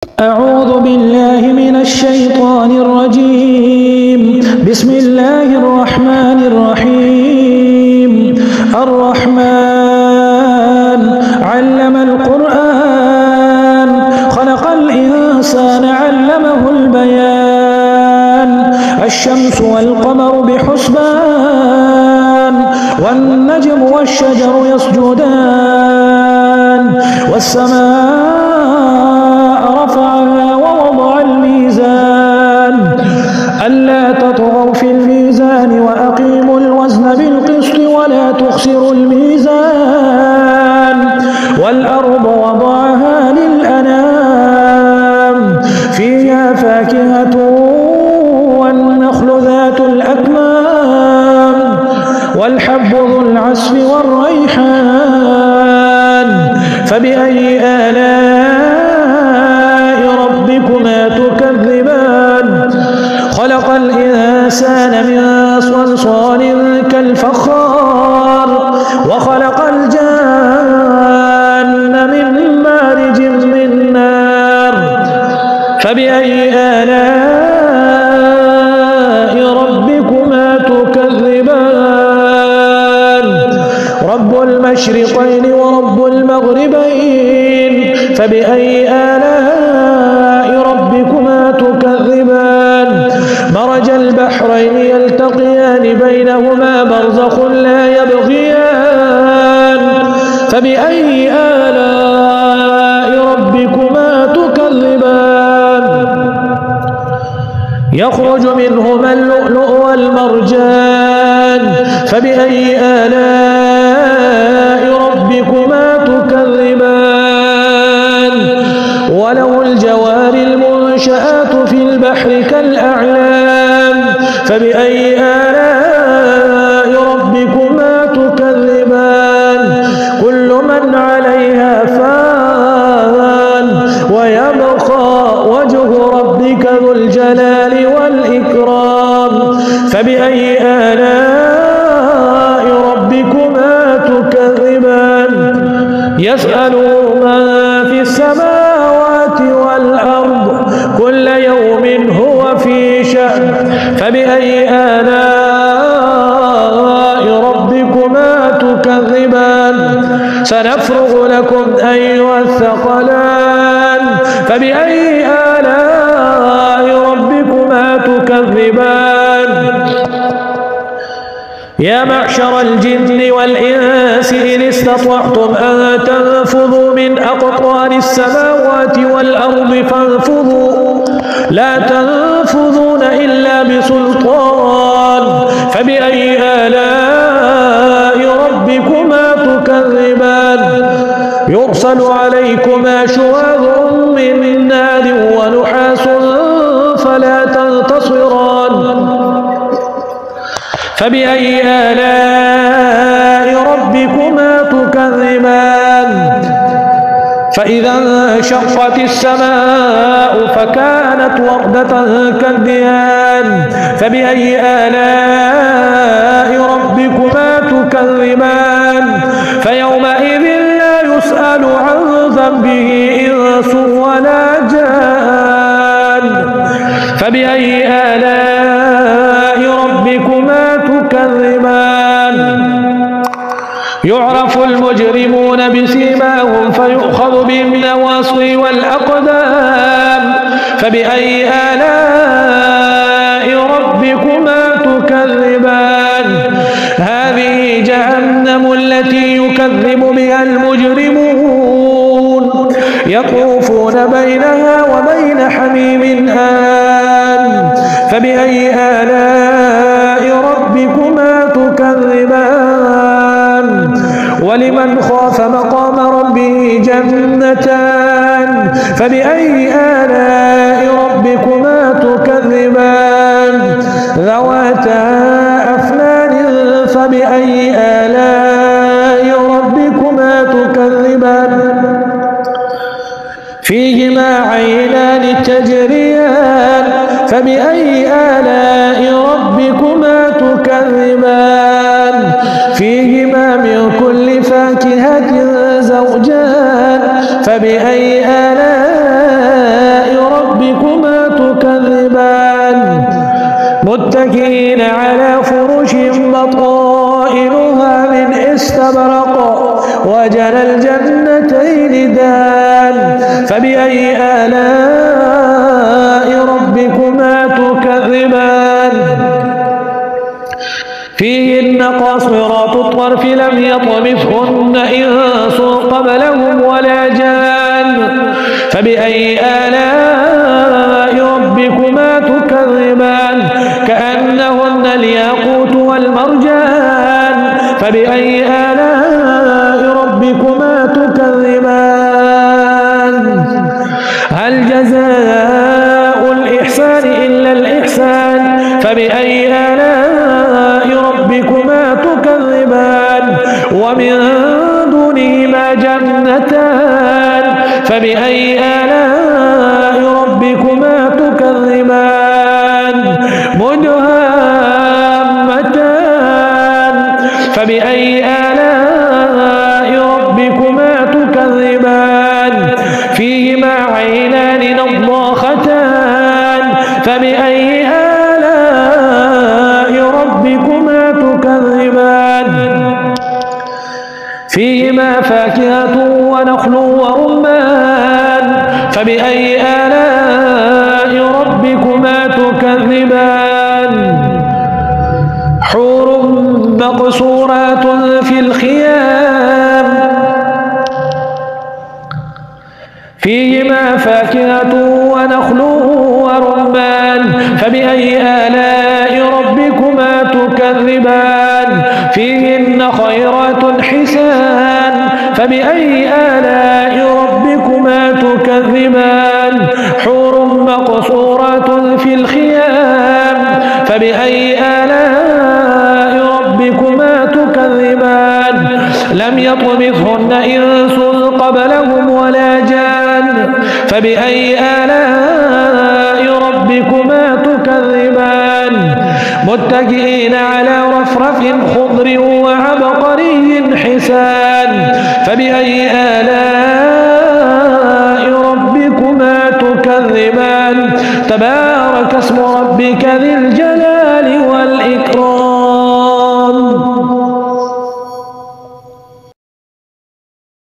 أعوذ بالله من الشيطان الرجيم. بسم الله الرحمن الرحيم. الرحمن علم القرآن خلق الإنسان علمه البيان. الشمس والقمر بحسبان والنجم والشجر يسجدان والسماء رفعها ووضع الميزان ألا تطغوا في الميزان وأقيموا الوزن بالقسط ولا تخسروا الميزان والأرض وضعها للأنام فيها فاكهة والنخل ذات الأكمام والحب ذو العصف والريحان فبأي آلاء ربكما تكذبان. خلق الإنسان من صلصال كالفخار وخلق الجان من مارج من نار فبأي آلاء ربكما تكذبان. رب المشرقين ورب المغربين فبأي آلاء ربكما تكذبان. مرج البحرين يلتقيان بينهما برزخ لا يبغيان فبأي آلاء ربكما تكذبان. يخرج منهما اللؤلؤ والمرجان فبأي آلاء ربكما تكذبان. وله الجوار المنشآت في البحر كالأعلام فبأي آلاء ربكما تكذبان. كل من عليها فان ويبقى وجه ربك ذو الجلال والإكرام فبأي آلاء ربكما تكذبان. يسأل من في السماوات والأرض كل يوم هو في شأن فبأي آلاء ربكما تكذبان. سنفرغ لكم أيها الثقلان فبأي آلاء ربكما تكذبان. يا معشر الجن والإنس إن استطعتم أن تنفذوا من أقطار السماوات والأرض فانفذوا لا تنفذون إلا بسلطان فبأي آلاء ربكما تكذبان. يرسل عليكما شواظ من نار ونحاس فلا تنتصران فبأي آلاء ربكما تكذبان. فإذا انشقت السماء فكانت وردة كالدهان فبأي آلاء ربكما تكذبان. فيومئذ لا يسأل عن ذنبه إنس ولا جان فبأي آلاء ربكما تكذبان. يعرف المجرمون بسيماهم فيؤخذ بالنواصي والأقدام فبأي آلاء ربكما تكذبان. هذه جهنم التي يكذب بها المجرمون يطوفون بينها وبين حميم آن فبأي آلاء ربكما تكذبان. ولمن خاف مقام ربه جنتان فبأي آلاء ربكما تكذبان. ذواتا أفنان فبأي آلاء ربكما تكذبان. فيهما عينان تجريان فبأي آلاء ربكما تكذبان. فيهما من كل فاكهة زوجان فبأي آلاء ربكما تكذبان متكئين على فرش بطائنها من استبرق وجنى الجنتين دان فبأي آلاء ربكما تكذبان فيهن قاصرات الطرف لم يطمثهن إنس قبلهم ولا جان فبأي آلاء ربكما تكذبان كأنهن الياقوت والمرجان فبأي آلاء ربكما تكذبان هل جزاء الإحسان إلا الإحسان فبأي آلاء ربكما تكذبان ومن دونهما جنتان فبأي آلاء ربكما تكذبان مدهامتان فبأي آلاء ربكما تكذبان فيهما عينان نضاختان فبأي آلاء ربكما تكذبان فيهما فاكهة ونخل ورمان فبأي آلاء ربكما تكذبان حور مقصورات في الخيام فيهما فاكهة ونخل ورمان فبأي آلاء ربكما تكذبان فيهن خيرات حسان فبأي آلاء ربكما تكذبان حور مقصورات في الخيام فبأي آلاء ربكما تكذبان لم يطمثهن إنس قبلهم ولا جان فبأي آلاء ربكما تكذبان متكئين على رفرف خضر وعبقري حسان فبأي آلاء ربكما تكذبان تبارك اسم ربك ذي الجلال والإكرام